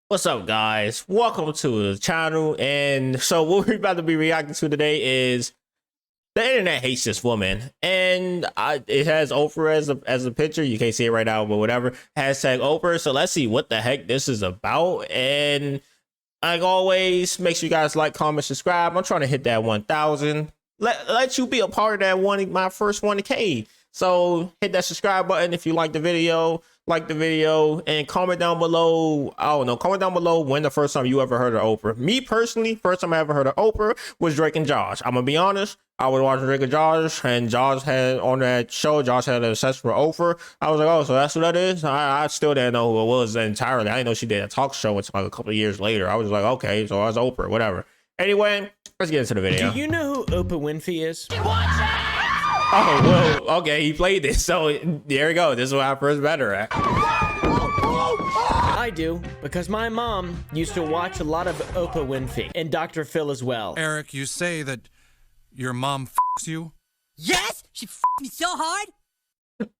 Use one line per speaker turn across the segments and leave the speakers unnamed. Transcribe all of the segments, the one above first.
What's up, guys? Welcome to the channel. And so what we're about to be reacting to today is the internet hates this woman, and it has Oprah as a picture. You can't see it right now, but whatever. Hashtag Oprah. So let's see what the heck this is about. And like always, make sure you guys like, comment, subscribe. I'm trying to hit that 1,000. Let you be a part of that my first 1K. So hit that subscribe button if you like the video, and comment down below. I don't know, comment down below when the first time you ever heard of Oprah. Me personally, first time I ever heard of Oprah was Drake and Josh. I'm gonna be honest, I was watching Drake and Josh had on that show, Josh had an obsession for Oprah. I was like, oh, so that's what that is? I still didn't know who it was entirely. I didn't know she did a talk show until like a couple of years later. I was like, okay, so that's Oprah, whatever. Anyway, let's get into the video.
Do you know who Oprah Winfrey is?
Oh, well, okay, he played this, so there we go. This is where I first met her at.
I do, because my mom used to watch a lot of Oprah Winfrey, and Dr. Phil as well.
Eric, you say that your mom f***s you?
Yes, she f***ed me so hard.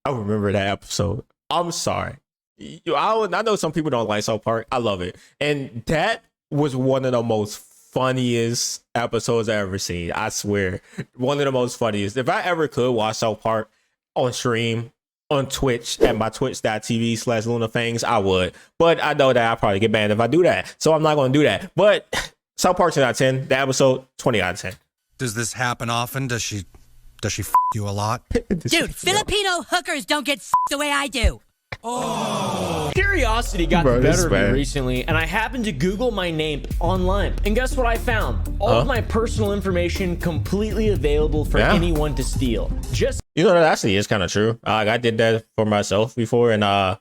I remember that episode. I'm sorry. I know some people don't like South Park. I love it. And that was one of the most funniest episodes I ever seen. I swear, one of the most funniest. If I ever could watch South Park on stream on Twitch at my twitch.tv/LunaFangz, I would. But I know that I'll probably get banned if I do that, so I'm not going to do that. But South Park 10 out of 10. The episode 20 out of 10.
Does this happen often? Does she f*** you a lot?
Dude, Filipino hookers don't get f***ed the way I do.
Curiosity got the better of me recently, and I happened to Google my name online. And guess what I found? All of my personal information completely available for anyone to steal. Just,
you know, that actually is kind of true. I did that for myself before, and I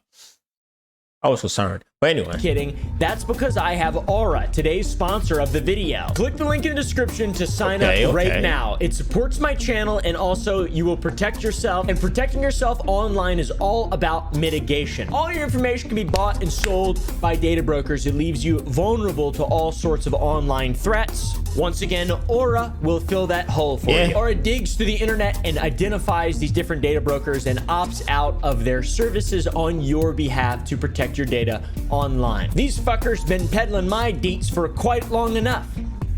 was concerned. But anyway.
Kidding. That's because I have Aura, today's sponsor of the video. Click the link in the description to sign up right now. It supports my channel, and also you will protect yourself. And protecting yourself online is all about mitigation. All your information can be bought and sold by data brokers. It leaves you vulnerable to all sorts of online threats. Once again, Aura will fill that hole for you. Aura digs through the internet and identifies these different data brokers and opts out of their services on your behalf to protect your data online. These fuckers been peddling my deets for quite long enough,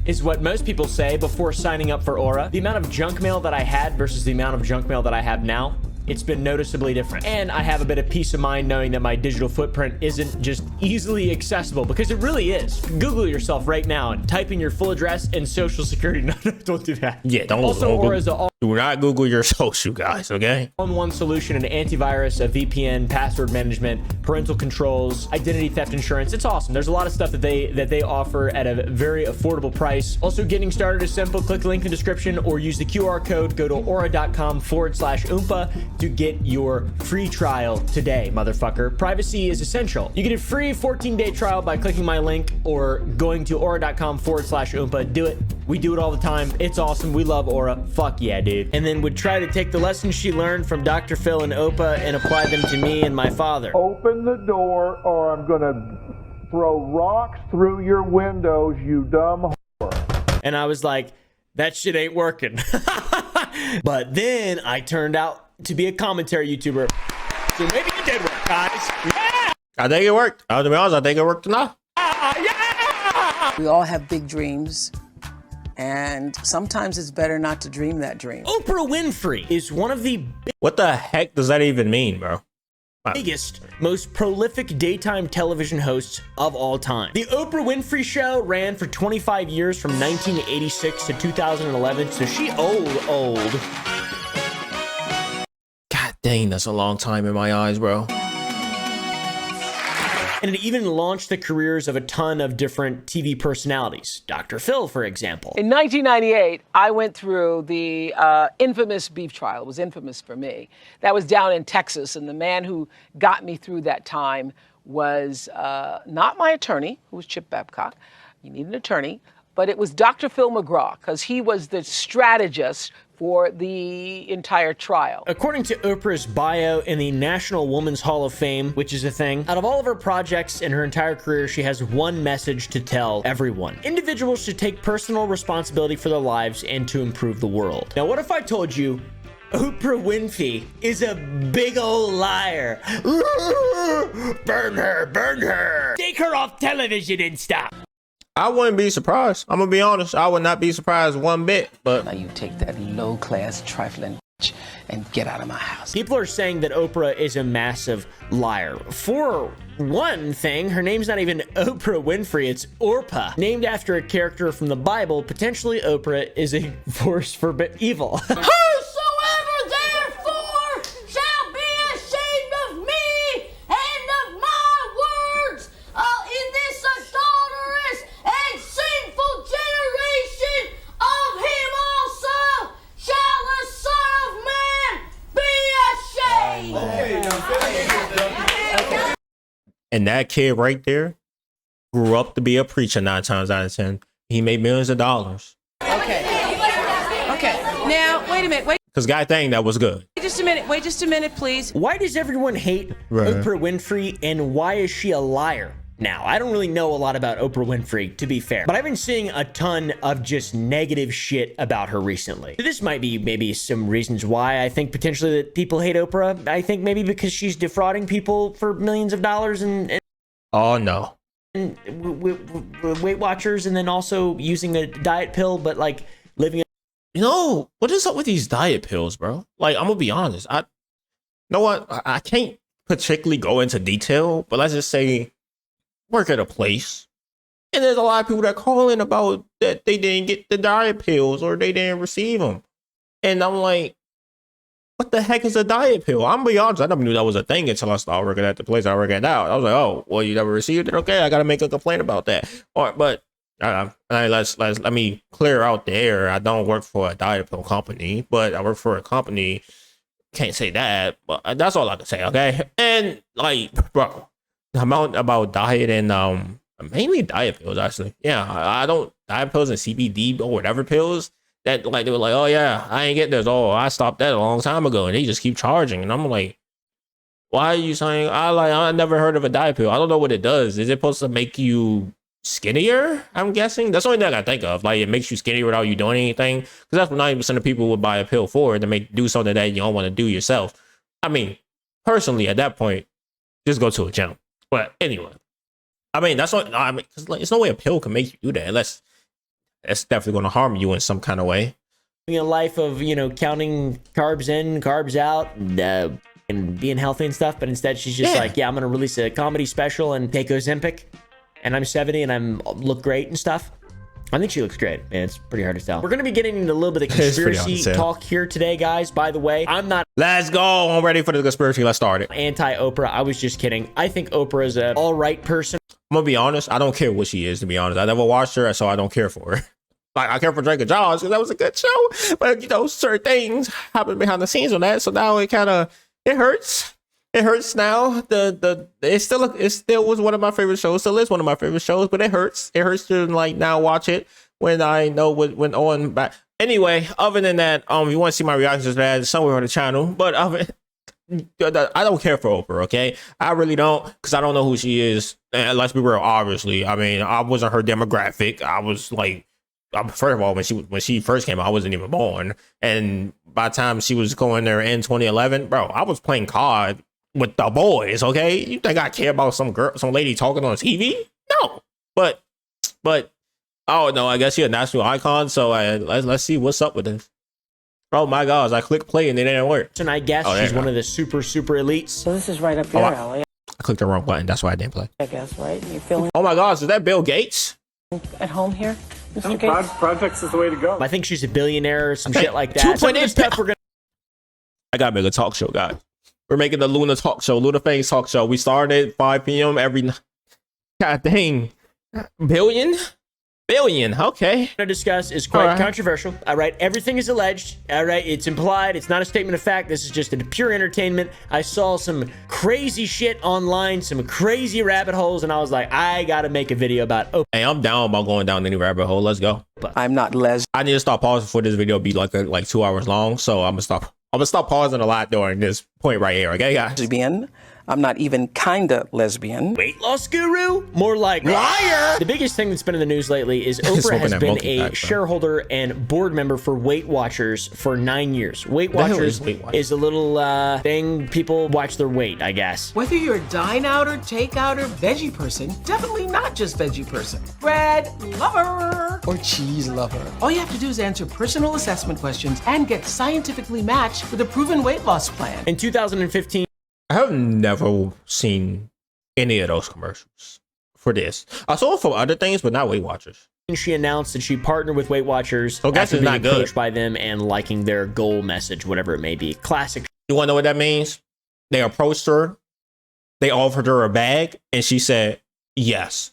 is what most people say before signing up for Aura. The amount of junk mail that I had versus the amount of junk mail that I have now, it's been noticeably different. And I have a bit of peace of mind knowing that my digital footprint isn't just easily accessible, because it really is. Google yourself right now and type in your full address and social security. No, don't do that.
Yeah, don't.
Also, Aura is
do not Google your social, guys, okay?
All-in-one solution, an antivirus, a VPN, password management, parental controls, identity theft insurance. It's awesome. There's a lot of stuff that they offer at a very affordable price. Also, getting started is simple. Click the link in the description or use the QR code. Go to aura.com/oompa to get your free trial today, motherfucker. Privacy is essential. You get a free 14-day trial by clicking my link or going to aura.com/oompa. Do it. We do it all the time. It's awesome. We love Aura. Fuck yeah, dude. And then would try to take the lessons she learned from Dr. Phil and Oprah and apply them to me and my father.
Open the door or I'm gonna throw rocks through your windows, you dumb whore.
And I was like, that shit ain't working. But then I turned out to be a commentary YouTuber. So maybe it did work, guys. Yeah!
I think it worked. To be honest, I think it worked enough.
Yeah!
We all have big dreams. And sometimes it's better not to dream that dream.
Oprah Winfrey is one of the
What the heck does that even mean, bro?
biggest, most prolific daytime television hosts of all time. The Oprah Winfrey Show ran for 25 years from 1986 to 2011, so she old.
God dang, that's a long time in my eyes, bro.
And it even launched the careers of a ton of different TV personalities. Dr. Phil, for example.
In 1998, I went through the infamous beef trial. It was infamous for me. That was down in Texas, and the man who got me through that time was not my attorney, who was Chip Babcock. You need an attorney. But it was Dr. Phil McGraw, because he was the strategist for the entire trial.
According to Oprah's bio in the National Women's Hall of Fame, which is a thing, out of all of her projects in her entire career, she has one message to tell everyone. Individuals should take personal responsibility for their lives and to improve the world. Now, what if I told you Oprah Winfrey is a big old liar. Burn her, burn her. Take her off television and stop.
I wouldn't be surprised. I'm gonna be honest. I would not be surprised one bit. But
Now you take that low-class trifling and get out of my house.
People are saying that Oprah is a massive liar. For one thing, her name's not even Oprah Winfrey, it's Orpah. Named after a character from the Bible, potentially Oprah is a force for evil.
Whosoever therefore shall be ashamed of me and of my words in this adulterous and sinful generation, of him also shall the Son of Man be ashamed.
and that kid right there grew up to be a preacher 9 times out of 10. He made millions of dollars.
Okay. Now, wait a minute.
Cause guy thing that was good.
Wait just a minute, please.
Why does everyone hate Oprah Winfrey, and why is she a liar? Now, I don't really know a lot about Oprah Winfrey, to be fair, but I've been seeing a ton of just negative shit about her recently. This might be maybe some reasons why I think potentially that people hate Oprah. I think maybe because she's defrauding people for millions of dollars and
Oh no.
Weight Watchers, and then also using a diet pill, but like living.
You know, what is up with these diet pills, bro? Like, I'm gonna be honest. You know what? I can't particularly go into detail, but let's just say work at a place. And there's a lot of people that call in about that they didn't get the diet pills or they didn't receive them. And I'm like, what the heck is a diet pill? I'm gonna be honest, I never knew that was a thing until I started working at the place I work at now. I was like, oh, well, you never received it? Okay, I gotta make a complaint about that. But let me clear out the air. I don't work for a diet pill company, but I work for a company. Can't say that, but that's all I can say, okay? And like, bro, the amount about diet and mainly diet pills, actually. Yeah, I don't diet pills and CBD or whatever pills that like they were like, oh yeah, I ain't get this. Oh, I stopped that a long time ago, and they just keep charging, and I'm like, why are you saying I never heard of a diet pill? I don't know what it does. Is it supposed to make you skinnier? I'm guessing that's the only thing I think of. Like, it makes you skinnier without you doing anything, because that's what 90% of people would buy a pill for, to do something that you don't want to do yourself. I mean, personally, at that point, just go to a gym. But anyway, I mean, that's what I mean. Cause like, there's no way a pill can make you do that unless that's definitely going to harm you in some kind of way.
A life of, you know, counting carbs in, carbs out, and being healthy and stuff, but instead she's just like, yeah, I'm gonna release a comedy special and take Ozempic, and I'm 70 and I'm look great and stuff. I think she looks great, and it's pretty hard to tell. We're gonna be getting into a little bit of conspiracy talk here today, guys. By the way, I'm not.
Let's go. I'm ready for the conspiracy. Let's start it.
Anti-Oprah. I was just kidding. I think Oprah is a all right person.
I'm gonna be honest. I don't care what she is, to be honest. I never watched her, so I don't care for her. Like, I care for Drake and Josh because that was a good show, but you know, certain things happen behind the scenes on that, so now it hurts. It hurts now. It still was one of my favorite shows. Still is one of my favorite shows, but it hurts. It hurts to like now watch it when I know what went on back. Anyway, other than that, if you want to see my reactions to that, it's somewhere on the channel. But I don't care for Oprah. Okay, I really don't, because I don't know who she is. And let's be real. Obviously, I mean, I wasn't her demographic. I was like, first of all, when she first came out, I wasn't even born. And by the time she was going there in 2011, bro, I was playing COD with the boys. Okay, you think I care about some lady talking on TV? No, but oh no, I guess she's a national icon. So let's see what's up with this. Oh my gosh, I clicked play and it didn't work.
And I guess she's one of the super elites.
So this is right up your alley.
I clicked the wrong button. That's why I didn't play.
I guess, right? You feeling
Oh my gosh, is that Bill Gates?
at home here, Mr. Gates?
Projects is the way to go.
I think she's a billionaire or some shit like that.
2.8
stuff we're gonna.
I gotta make a talk show, guys. We're making the Luna talk show, Luna Fangz talk show. We started at 5 p.m. every night. God dang. Billion? Okay.
To discuss is quite controversial. All right, everything is alleged. All right, it's implied. It's not a statement of fact. This is just a pure entertainment. I saw some crazy shit online, some crazy rabbit holes, and I was like, I gotta make a video about. Oh,
hey, I'm down about going down any rabbit hole. Let's go.
I'm not
I need to stop pausing for this video to be like 2 hours long. So I'm gonna stop pausing a lot during this point right here. Okay, guys.
lesbian.
I'm not even kinda lesbian.
Weight loss guru? More like liar. The biggest thing that's been in the news lately is Oprah has been a shareholder and board member for Weight Watchers for 9 years. Weight Watchers is a little thing people watch their weight, I guess.
Whether you're a dine outer, take outer, veggie person, definitely not just veggie person. Bread lover or cheese lover. All you have to do is answer personal assessment questions and get scientifically matched with a proven weight loss plan.
In 2015,
I have never seen any of those commercials for this. I saw it for other things, but not Weight Watchers.
she announced that she partnered with Weight Watchers.
So guess it's not good.
Approached by them and liking their goal message, whatever it may be. Classic.
You want to know what that means? They approached her. They offered her a bag, and she said yes.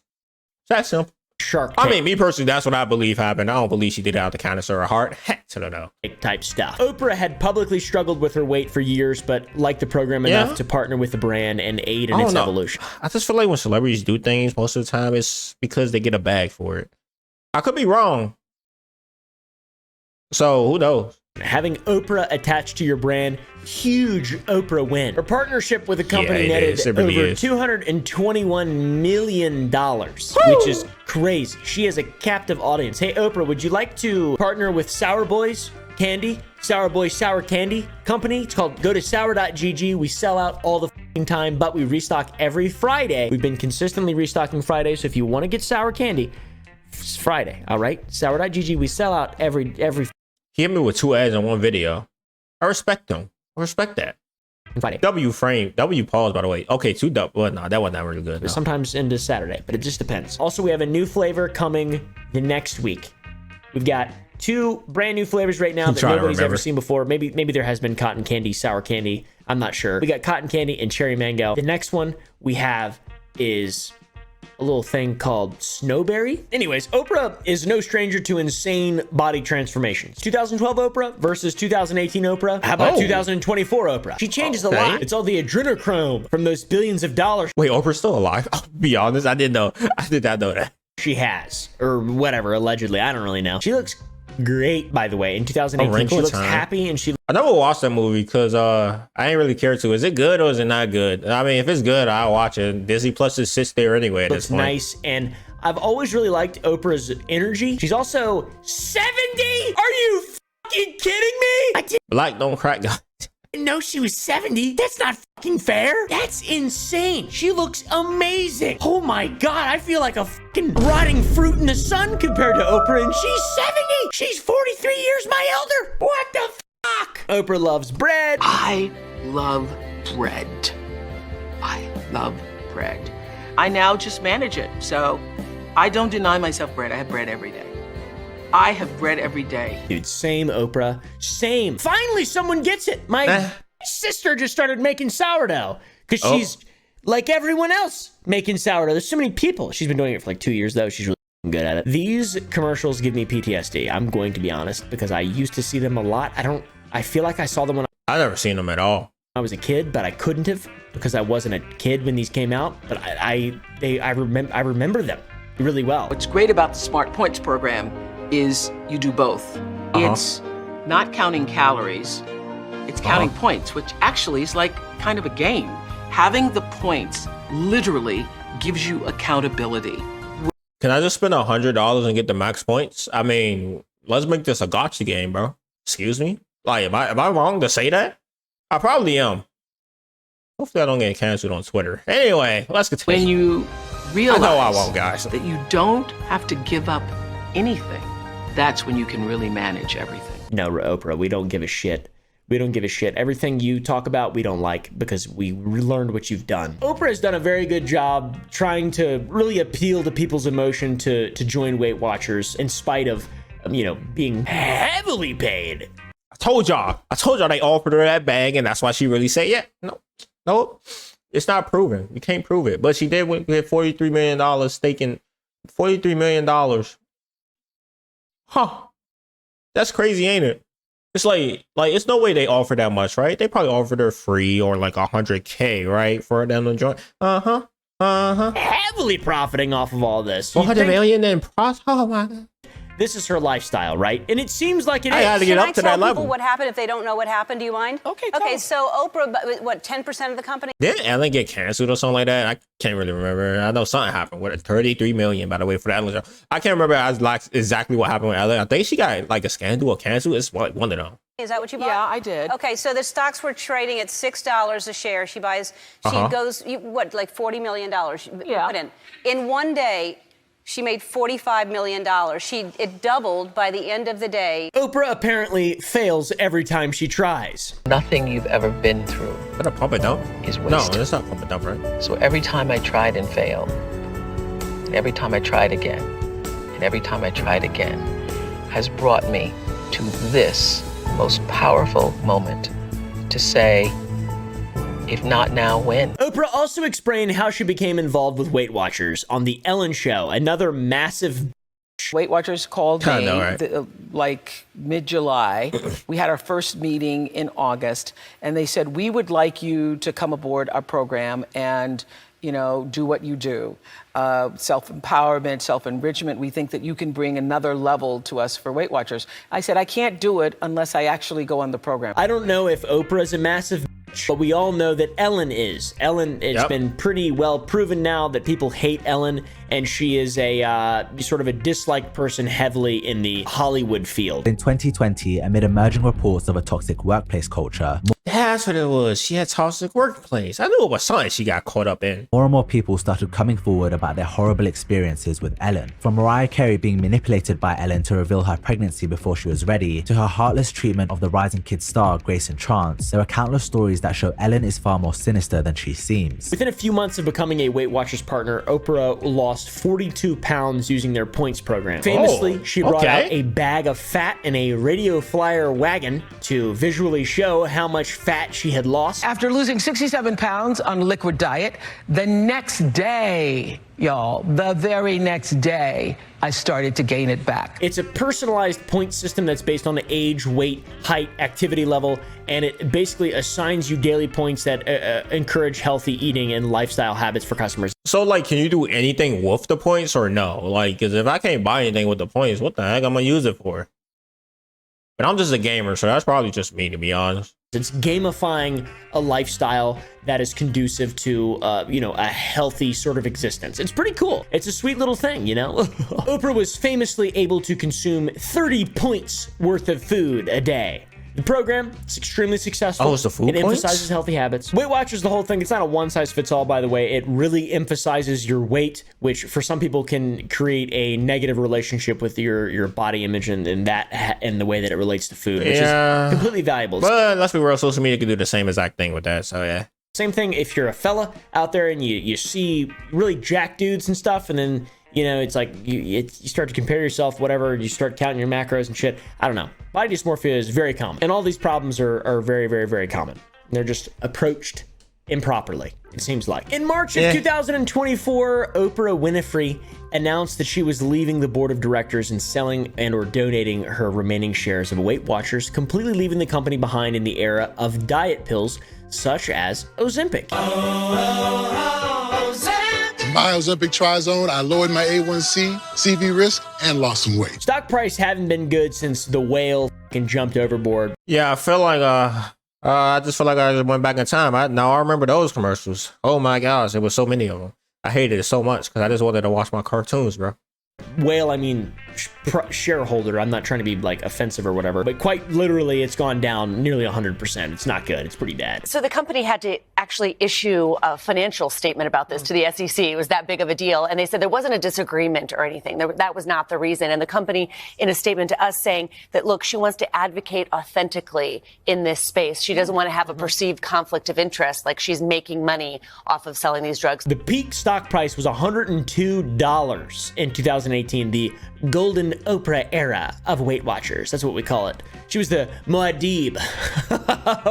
That's simple.
Shark
Tank. I mean, me personally, that's what I believe happened. I don't believe she did it out the kindness of her heart. Heck, I don't know.
Type stuff. Oprah had publicly struggled with her weight for years, but liked the program enough to partner with the brand and aid in its evolution.
I just feel like when celebrities do things, most of the time it's because they get a bag for it. I could be wrong. So who knows?
Having Oprah attached to your brand, huge Oprah win. Her partnership with the company netted over $221 million, which is crazy. She has a captive audience. Hey, Oprah, would you like to partner with Sour Boys Candy? Sour Boys Sour Candy Company. It's called go to sour.gg. We sell out all the time, but we restock every Friday. We've been consistently restocking Fridays, so if you want to get sour candy, it's Friday, all right? Sour.gg. We sell out every
He hit me with 2 ads in one video. I respect him. I respect that.
Friday.
W pause, by the way. Okay, 2 W. Well, no, that wasn't that really good. No.
Sometimes into Saturday, but it just depends. Also, we have a new flavor coming the next week. We've got 2 brand new flavors right now that nobody's ever seen before. Maybe there has been cotton candy, sour candy. I'm not sure. We got cotton candy and cherry mango. The next one we have is a little thing called snowberry. Anyways, Oprah is no stranger to insane body transformations. 2012 Oprah versus 2018 Oprah. How about 2024 Oprah? She changes a lot. It's all the adrenochrome from those billions of dollars.
Wait, Oprah's still alive? I'll be honest, I did not know that.
She has, or whatever, allegedly. I don't really know. She looks great, by the way. In 2018, she looks happy, and
I never watched that movie because I ain't really care to. Is it good or is it not good? I mean, if it's good, I'll watch it. Disney Plus just sits there anyway at this point.
Nice, and I've always really liked Oprah's energy. She's also 70. Are you fucking kidding me?
Black don't crack, guys.
I didn't know she was 70. That's not fucking fair. That's insane. She looks amazing. Oh my God, I feel like a fucking rotting fruit in the sun compared to Oprah, and she's 70. She's 43 years my elder. What the fuck? Oprah loves bread.
I love bread. I love bread. I now just manage it, so I don't deny myself bread. I have bread every day. I have bread every day.
Dude, same Oprah. Same. Finally, someone gets it. My sister just started making sourdough because she's like everyone else making sourdough. There's so many people. She's been doing it for like 2 years, though. She's really good at it. These commercials give me PTSD. I'm going to be honest because I used to see them a lot. I feel like I saw them when
I've never seen them at all.
I was a kid, but I couldn't have because I wasn't a kid when these came out. But I remember them really well.
What's great about the Smart Points program is you do both. It's not counting calories, it's counting points, which actually is like kind of a game. Having the points literally gives you accountability.
Can I just spend $100 and get the max points? I mean, let's make this a gotcha game, bro. Excuse me? Like, am I wrong to say that? I probably am. Hopefully I don't get canceled on Twitter. Anyway, let's continue.
When you realize
I won't, guys.
That you don't have to give up anything, that's when you can really manage everything.
No, Oprah, we don't give a shit. We don't give a shit. Everything you talk about, we don't like because we learned what you've done. Oprah has done a very good job trying to really appeal to people's emotion to join Weight Watchers in spite of, being heavily paid.
I told y'all they offered her that bag and that's why she really said, yeah, no, it's not proven. You can't prove it. But she did get $43 million staking $43 million. Huh. That's crazy, ain't it? It's like it's no way they offered that much, right? They probably offered her free or like $100K, right? For them to join. Heavily
profiting off of all this.
400 million in profit. Oh my God.
this is her lifestyle, right? And it seems like it is.
I had to get up to that level.
What happened if they don't know what happened? Do you mind? Okay, so Oprah, what, 10% of the company?
Didn't Ellen get canceled or something like that? I can't really remember. I know something happened with it. 33 million, by the way, for the Ellen show. I can't remember exactly what happened with Ellen. I think she got like a scandal or canceled. It's one of them.
Is that what you bought?
Yeah, I did.
Okay, so the stocks were trading at $6 a share. She buys, goes, like $40 million put in. In one day, she made $45 million. It doubled by the end of the day.
Oprah apparently fails every time she tries.
Nothing you've ever been through
Is that a pump and dump?
is wasted.
No, it's not pump and dump, right?
So every time I tried and failed, and every time I tried again, and every time I tried again, has brought me to this most powerful moment to say, if not now, when?
Oprah also explained how she became involved with Weight Watchers on The Ellen Show, another massive...
Weight Watchers called me
know, right?
like mid-July. We had our first meeting in August, and they said, we would like you to come aboard our program and, you know, do what you do. Self-empowerment, self-enrichment. We think that you can bring another level to us for Weight Watchers. I said, I can't do it unless I actually go on the program.
I don't know if Oprah is a massive bitch, but we all know that Ellen is. Ellen, it's been pretty well proven now that people hate Ellen, and she is a sort of a disliked person heavily in the Hollywood field.
In 2020, amid emerging reports of a toxic workplace culture,
That's what it was. She had toxic workplace. I knew it was something she got caught up in.
more and more people started coming forward about their horrible experiences with Ellen. From Mariah Carey being manipulated by Ellen to reveal her pregnancy before she was ready, to her heartless treatment of the rising kid star Grace and Chance, there are countless stories that show Ellen is far more sinister than she seems.
Within a few months of becoming a Weight Watchers partner, Oprah lost 42 pounds using their points program. Famously, she brought out a bag of fat in a radio flyer wagon to visually show how much fat she had lost.
After losing 67 pounds on a liquid diet, the next day, y'all, the very next day, I started to gain it back.
It's a personalized point system that's based on the age, weight, height, activity level, and it basically assigns you daily points that encourage healthy eating and lifestyle habits for customers.
So, like, can you do anything with the points or no? Like, because if I can't buy anything with the points, what the heck am I gonna use it for? But I'm just a gamer, so that's probably just me, to be honest.
It's gamifying a lifestyle that is conducive to, a healthy sort of existence. It's pretty cool. It's a sweet little thing, you know? Oprah was famously able to consume 30 points worth of food a day. The program is extremely successful.
Oh, it's the food
It
points?
emphasizes healthy habits. Weight Watchers, the whole thing, it's not a one-size-fits-all, by the way. It really emphasizes your weight, which for some people can create a negative relationship with your body image and the way that it relates to food, which is completely valuable.
But let's be real, social media can do the same exact thing with that, so yeah.
Same thing if you're a fella out there and you see really jacked dudes and stuff, and then it's like you start to compare yourself, whatever, you start counting your macros and shit. I don't know. Body dysmorphia is very common. And all these problems are very, very, very common. They're just approached improperly, it seems like. In March of 2024, Oprah Winfrey announced that she was leaving the board of directors and selling or donating her remaining shares of Weight Watchers, completely leaving the company behind in the era of diet pills such as Ozempic.
My Ozempic Trizone, I lowered my A1C, CV risk, and lost some weight.
Stock price haven't been good since the whale jumped overboard.
Yeah, I feel like I just feel like I just went back in time. I remember those commercials. Oh my gosh, there was so many of them. I hated it so much because I just wanted to watch my cartoons, bro.
Whale, I mean shareholder. I'm not trying to be like offensive or whatever, but quite literally, it's gone down nearly 100%. It's not good. It's pretty bad.
So the company had to actually issue a financial statement about this to the SEC. It was that big of a deal. And they said there wasn't a disagreement or anything. That was not the reason. And the company, in a statement to us, saying that, look, she wants to advocate authentically in this space. She doesn't want to have a perceived conflict of interest, like she's making money off of selling these drugs.
The peak stock price was $102 in 2018, the golden Oprah era of Weight Watchers. That's what we call it. She was the Muad'Dib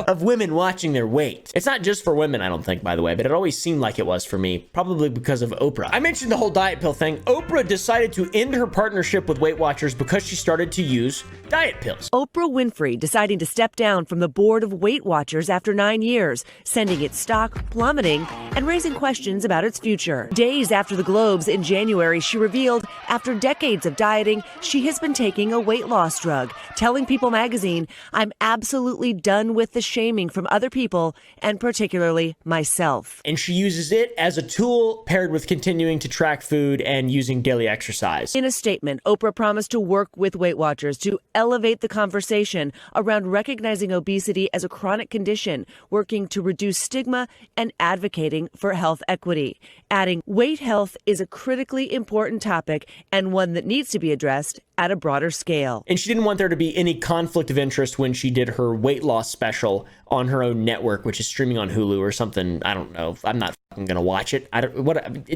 of women watching their weight. It's not just for women, I don't think, by the way, but it always seemed like it was for me, probably because of Oprah. I mentioned the whole diet pill thing. Oprah decided to end her partnership with Weight Watchers because she started to use diet pills.
Oprah Winfrey deciding to step down from the board of Weight Watchers after 9 years, sending its stock plummeting and raising questions about its future. Days after the Globes in January, she revealed after decades of diet admitting she has been taking a weight loss drug, telling People magazine, "I'm absolutely done with the shaming from other people, and particularly myself."
And she uses it as a tool paired with continuing to track food and using daily exercise.
In a statement, Oprah promised to work with Weight Watchers to elevate the conversation around recognizing obesity as a chronic condition, working to reduce stigma, and advocating for health equity, adding weight health is a critically important topic and one that needs to be addressed at a broader scale.
And she didn't want there to be any conflict of interest when she did her weight loss special on her own network, which is streaming on Hulu or something. I don't know. I'm not fucking gonna watch it.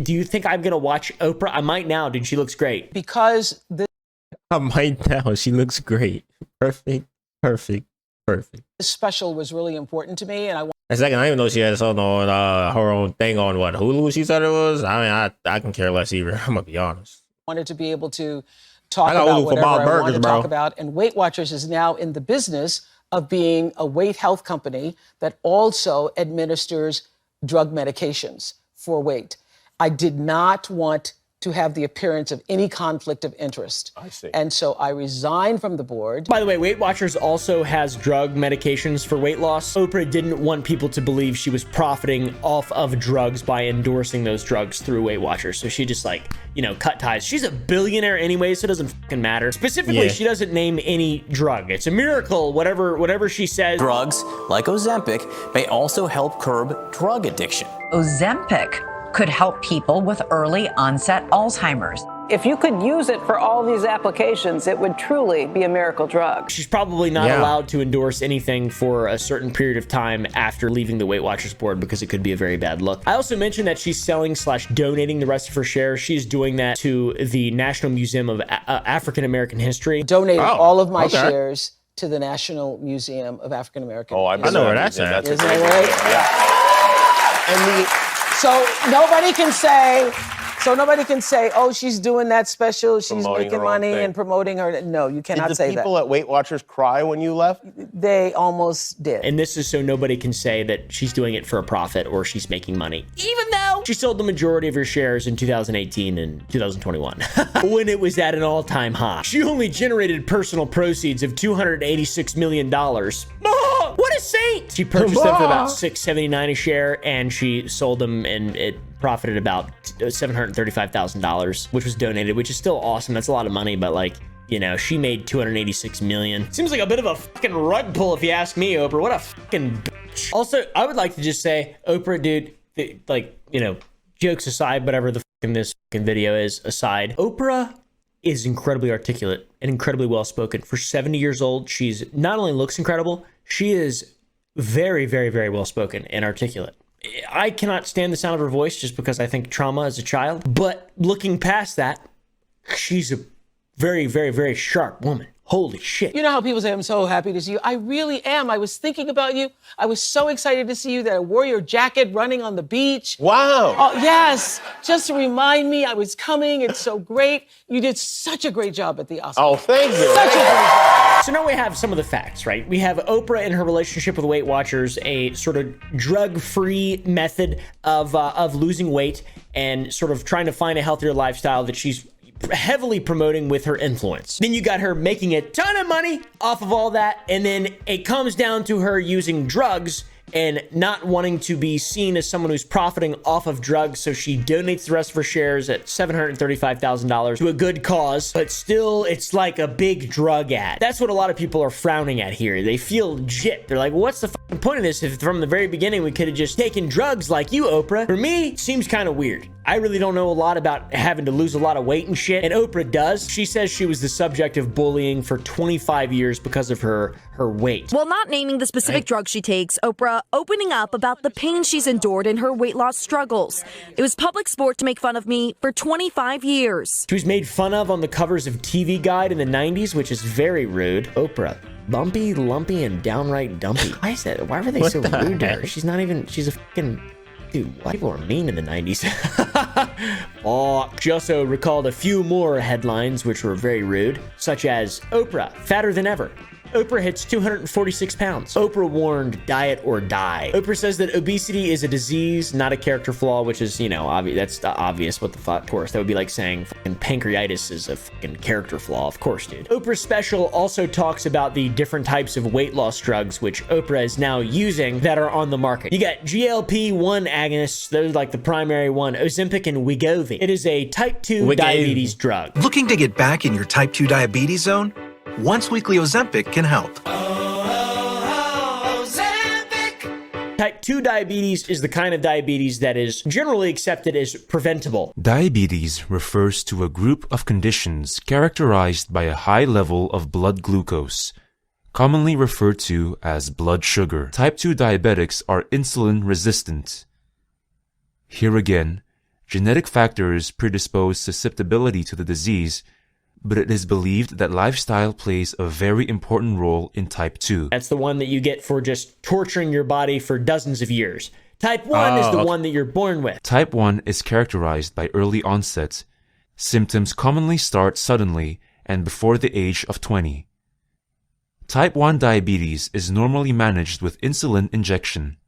Do you think I'm gonna watch Oprah? I might now, dude. She looks great.
Because
I might now. She looks great. Perfect. This
special was really important to me, and I
a second, I didn't even know she had something on her own thing on what, Hulu she said it was. I mean, I can care less either. I'm gonna be honest.
wanted to be able to talk about whatever I wanted to talk about. And Weight Watchers is now in the business of being a weight health company that also administers drug medications for weight. I did not want to have the appearance of any conflict of interest.
I see.
And so I resigned from the board.
By the way, Weight Watchers also has drug medications for weight loss. Oprah didn't want people to believe she was profiting off of drugs by endorsing those drugs through Weight Watchers. So she just cut ties. She's a billionaire anyway, so it doesn't fucking matter. Specifically, she doesn't name any drug. It's a miracle, whatever she says.
Drugs, like Ozempic, may also help curb drug addiction.
Ozempic could help people with early onset Alzheimer's.
If you could use it for all these applications, it would truly be a miracle drug.
She's probably not allowed to endorse anything for a certain period of time after leaving the Weight Watchers board because it could be a very bad look. I also mentioned that she's selling/donating the rest of her shares. She's doing that to the National Museum of African American History.
Donated all of my shares to the National Museum of African American History.
I know where that's at.
Isn't that right? Yeah. So nobody can say, oh, she's doing that special, she's making money and promoting her. No, you cannot say that.
Did the people at Weight Watchers cry when you left?
They almost did.
And this is so nobody can say that she's doing it for a profit or she's making money. Even though she sold the majority of her shares in 2018 and 2021, when it was at an all-time high. She only generated personal proceeds of $286 million. What a saint! She purchased them for about $6.79 a share, and she sold them, and it profited about $735,000, which was donated, which is still awesome. That's a lot of money, but she made $286 million. Seems like a bit of a fucking rug pull, if you ask me, Oprah. What a fucking bitch. Also, I would like to just say, Oprah, dude, jokes aside, whatever the fucking this fucking video is aside, Oprah is incredibly articulate and incredibly well-spoken. For 70 years old, she's not only looks incredible, she is very, very, very well-spoken and articulate. I cannot stand the sound of her voice just because I think trauma as a child. But looking past that, she's a very, very, very sharp woman. Holy shit.
You know how people say, I'm so happy to see you? I really am. I was thinking about you. I was so excited to see you that I wore your jacket running on the beach.
Wow.
Oh, yes. Just to remind me I was coming. It's so great. You did such a great job at the Oscars.
Oh, thank you.
Such a great job.
So now we have some of the facts, right? We have Oprah and her relationship with Weight Watchers, a sort of drug-free method of losing weight and sort of trying to find a healthier lifestyle that she's heavily promoting with her influence. Then you got her making a ton of money off of all that, and then it comes down to her using drugs and not wanting to be seen as someone who's profiting off of drugs, so she donates the rest of her shares at $735,000 to a good cause, but still, it's like a big drug ad. That's what a lot of people are frowning at here. They feel gypped. They're like, what's the fucking point of this if from the very beginning we could have just taken drugs like you, Oprah? For me, it seems kind of weird. I really don't know a lot about having to lose a lot of weight and shit, and Oprah does. She says she was the subject of bullying for 25 years because of her weight.
While not naming the specific drug she takes, Oprah opening up about the pain she's endured in her weight loss struggles. It was public sport to make fun of me for 25 years.
She was made fun of on the covers of TV Guide in the 90s, which is very rude. Oprah, bumpy, lumpy, and downright dumpy. Why were they so rude to her? She's a fucking... Dude, why people were mean in the 90s? She also recalled a few more headlines which were very rude, such as Oprah, fatter than ever. Oprah hits 246 pounds. Oprah warned, diet or die. Oprah says that obesity is a disease, not a character flaw, which is, you know, that's obvious. What the fuck? Of course, that would be like saying fucking pancreatitis is a fucking character flaw. Of course, dude. Oprah's special also talks about the different types of weight loss drugs, which Oprah is now using that are on the market. You got GLP-1 agonists. Those are like the primary one, Ozempic and Wegovy. It is a type 2 diabetes drug.
Looking to get back in your type 2 diabetes zone? Once weekly Ozempic can help.
Type 2 diabetes is the kind of diabetes that is generally accepted as preventable.
Diabetes refers to a group of conditions characterized by a high level of blood glucose, commonly referred to as blood sugar. Type 2 diabetics are insulin resistant. Here again, genetic factors predispose susceptibility to the disease, but it is believed that lifestyle plays a very important role in type 2.
That's the one that you get for just torturing your body for dozens of years. Type 1 is the one that you're born with.
Type 1 is characterized by early onset. Symptoms commonly start suddenly and before the age of 20. Type 1 diabetes is normally managed with insulin injection.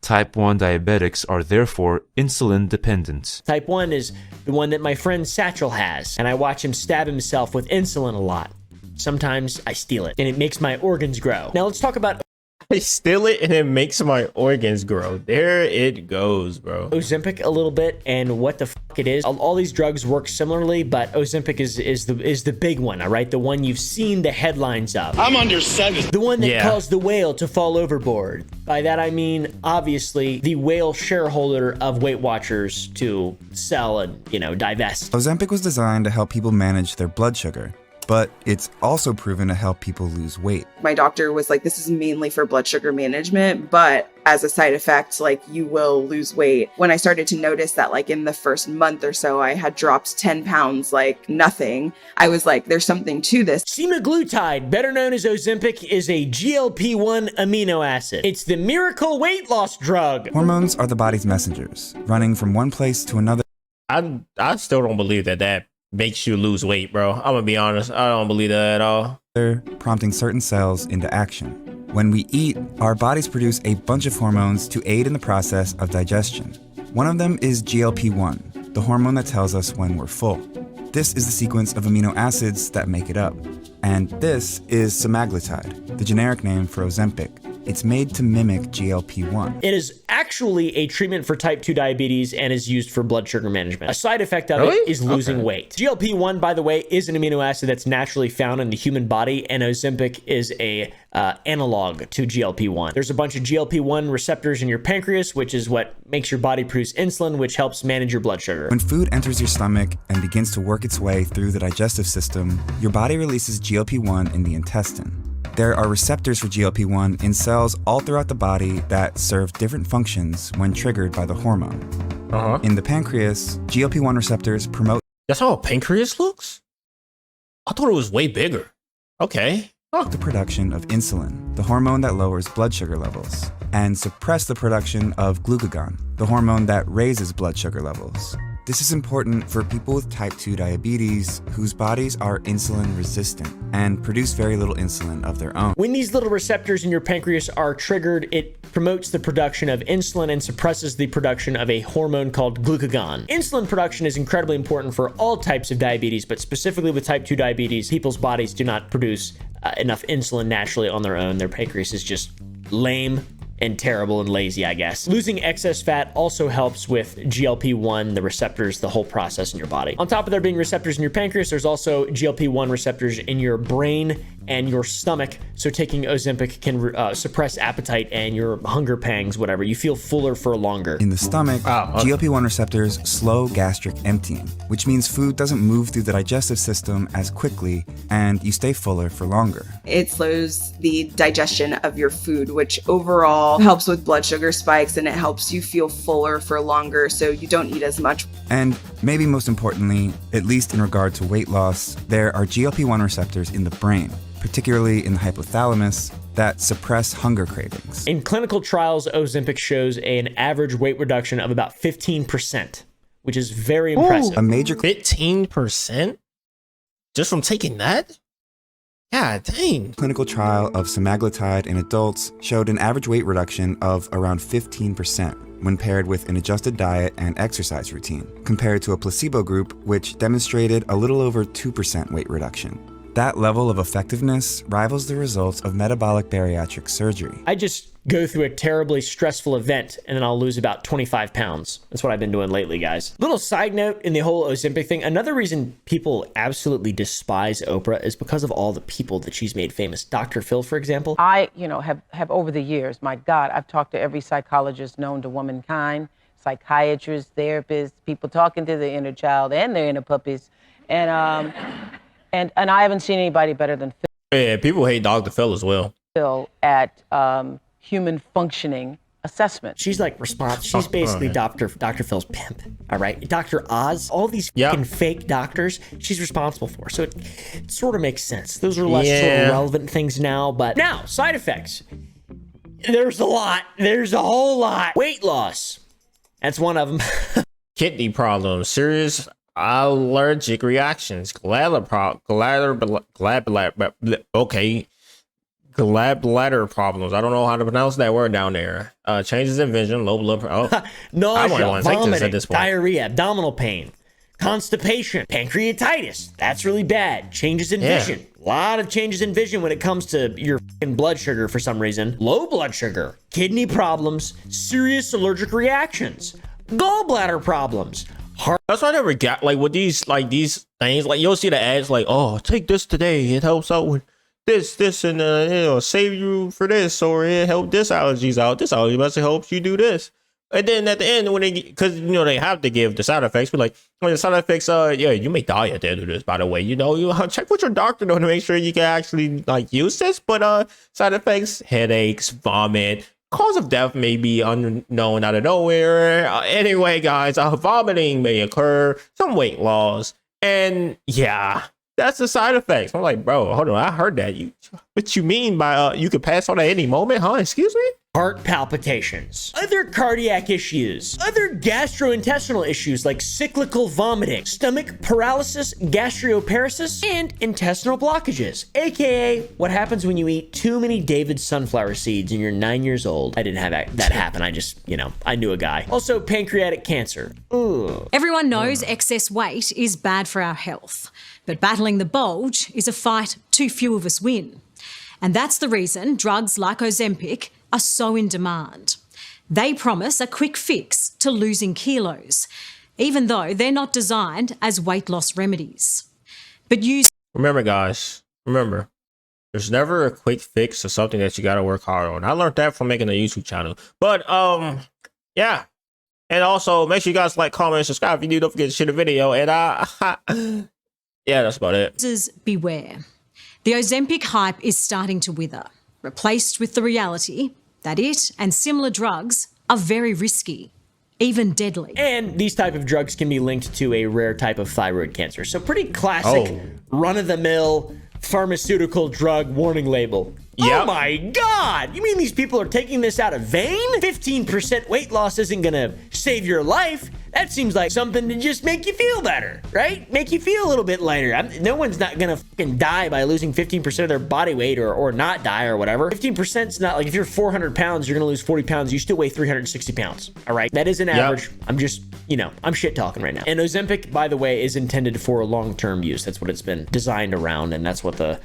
Type 1 diabetics are therefore insulin dependent.
Type 1 is the one that my friend Satchel has, and I watch him stab himself with insulin a lot. Sometimes I steal it, and it makes my organs grow. Now let's talk about...
I steal it and it makes my organs grow. There it goes, bro.
Ozempic a little bit and what the fuck it is. All these drugs work similarly, but Ozempic is the big one, all right? The one you've seen the headlines of.
I'm under 7.
The one that caused the whale to fall overboard. By that I mean, obviously, the whale shareholder of Weight Watchers to sell and, you know, divest.
Ozempic was designed to help people manage their blood sugar, but it's also proven to help people lose weight.
My doctor was like, this is mainly for blood sugar management, but as a side effect, like, you will lose weight. When I started to notice that, like, in the first month or so, I had dropped 10 pounds like nothing, I was like, there's something to this.
Semaglutide, better known as Ozempic, is a GLP-1 amino acid. It's the miracle weight loss drug.
Hormones are the body's messengers, running from one place to another.
I still don't believe that makes you lose weight, bro. I'm gonna be honest. I don't believe that at all.
They're prompting certain cells into action. When we eat, our bodies produce a bunch of hormones to aid in the process of digestion. One of them is GLP-1, the hormone that tells us when we're full. This is the sequence of amino acids that make it up. And this is semaglutide, the generic name for Ozempic. It's made to mimic GLP-1.
It is actually a treatment for type 2 diabetes and is used for blood sugar management. A side effect of it is losing weight. GLP-1, by the way, is an amino acid that's naturally found in the human body, and Ozempic is a analog to GLP-1. There's a bunch of GLP-1 receptors in your pancreas, which is what makes your body produce insulin, which helps manage your blood sugar.
When food enters your stomach and begins to work its way through the digestive system, your body releases GLP-1 in the intestine. There are receptors for GLP-1 in cells all throughout the body that serve different functions when triggered by the hormone. In the pancreas, GLP-1 receptors promote...
That's how a pancreas looks? I thought it was way bigger. Okay.
The production of insulin, the hormone that lowers blood sugar levels, and suppress the production of glucagon, the hormone that raises blood sugar levels. This is important for people with type 2 diabetes whose bodies are insulin resistant and produce very little insulin of their own.
When these little receptors in your pancreas are triggered, it promotes the production of insulin and suppresses the production of a hormone called glucagon. Insulin production is incredibly important for all types of diabetes, but specifically with type 2 diabetes, people's bodies do not produce enough insulin naturally on their own. Their pancreas is just lame and terrible and lazy, I guess. Losing excess fat also helps with GLP-1, the receptors, the whole process in your body. On top of there being receptors in your pancreas, there's also GLP-1 receptors in your brain and your stomach. So taking Ozempic can suppress appetite and your hunger pangs, whatever. You feel fuller for longer.
In the stomach, GLP-1 receptors slow gastric emptying, which means food doesn't move through the digestive system as quickly and you stay fuller for longer.
It slows the digestion of your food, which overall helps with blood sugar spikes, and it helps you feel fuller for longer so you don't eat as much.
And maybe most importantly, at least in regard to weight loss, there are GLP-1 receptors in the brain, particularly in the hypothalamus, that suppress hunger cravings.
In clinical trials, Ozempic shows an average weight reduction of about 15%, which is very impressive.
A major
15%? Just from taking that? God dang.
Clinical trial of semaglutide in adults showed an average weight reduction of around 15% when paired with an adjusted diet and exercise routine, compared to a placebo group which demonstrated a little over 2% weight reduction. That level of effectiveness rivals the results of metabolic bariatric surgery.
I just go through a terribly stressful event and then I'll lose about 25 pounds. That's what I've been doing lately, guys. Little side note in the whole Ozempic thing. Another reason people absolutely despise Oprah is because of all the people that she's made famous. Dr. Phil, for example.
I, have over the years, my God, I've talked to every psychologist known to womankind, psychiatrists, therapists, people talking to their inner child and their inner puppies. And I haven't seen anybody better than Phil.
Yeah, people hate Dr. Phil as well.
Phil at human functioning assessment.
She's like she's basically Dr. Phil's pimp. All right. Dr. Oz, all these fucking fake doctors, she's responsible for. So it sort of makes sense. Those are less sort of relevant things now. But now, side effects. There's a lot. There's a whole lot. Weight loss. That's one of them.
Kidney problems. Serious allergic reactions, gallbladder problems. I don't know how to pronounce that word down there. Changes in vision, low blood pressure.
Nausea, vomiting, diarrhea, abdominal pain, constipation, pancreatitis. That's really bad. Changes in vision. A lot of changes in vision when it comes to your blood sugar for some reason. Low blood sugar, kidney problems, serious allergic reactions, gallbladder problems.
That's why I never got with these things. Like you'll see the ads like, oh, take this today. It helps out with this, and it'll save you for this, or it help this allergies out. This allergy must help you do this. And then at the end, when because they have to give the side effects, but when the side effects, you may die at the end of this. By the way, you check with your doctor to make sure you can actually use this. But side effects, headaches, vomit. Cause of death may be unknown out of nowhere. Anyway, guys, vomiting may occur, some weight loss, and that's the side effects. I'm like, bro, hold on, I heard that. What you mean by you could pass on at any moment, huh? Excuse me?
Heart palpitations, other cardiac issues, other gastrointestinal issues like cyclical vomiting, stomach paralysis, gastroparesis, and intestinal blockages, aka what happens when you eat too many David sunflower seeds and you're 9 years old. I didn't have that happen. I just, I knew a guy. Also, pancreatic cancer. Ugh.
Everyone knows excess weight is bad for our health, but battling the bulge is a fight too few of us win. And that's the reason drugs like Ozempic are so in demand. They promise a quick fix to losing kilos, even though they're not designed as weight loss remedies. But
remember, guys, there's never a quick fix to something that you got to work hard on. I learned that from making a YouTube channel. But yeah. And also make sure you guys like, comment, and subscribe if you do. Don't forget to share the video. And yeah, that's about it.
Beware. The Ozempic hype is starting to wither, replaced with the reality that it and similar drugs are very risky, even deadly.
And these type of drugs can be linked to a rare type of thyroid cancer. So pretty classic, run-of-the-mill pharmaceutical drug warning label. Yep. Oh my God! You mean these people are taking this out of vain? 15% weight loss isn't gonna save your life. That seems like something to just make you feel better, right? Make you feel a little bit lighter. No one's not gonna fucking die by losing 15% of their body weight or not die or whatever. 15% is not like if you're 400 pounds, you're gonna lose 40 pounds. You still weigh 360 pounds, all right? That is an average. I'm just, I'm shit talking right now. And Ozempic, by the way, is intended for long-term use. That's what it's been designed around, and that's what the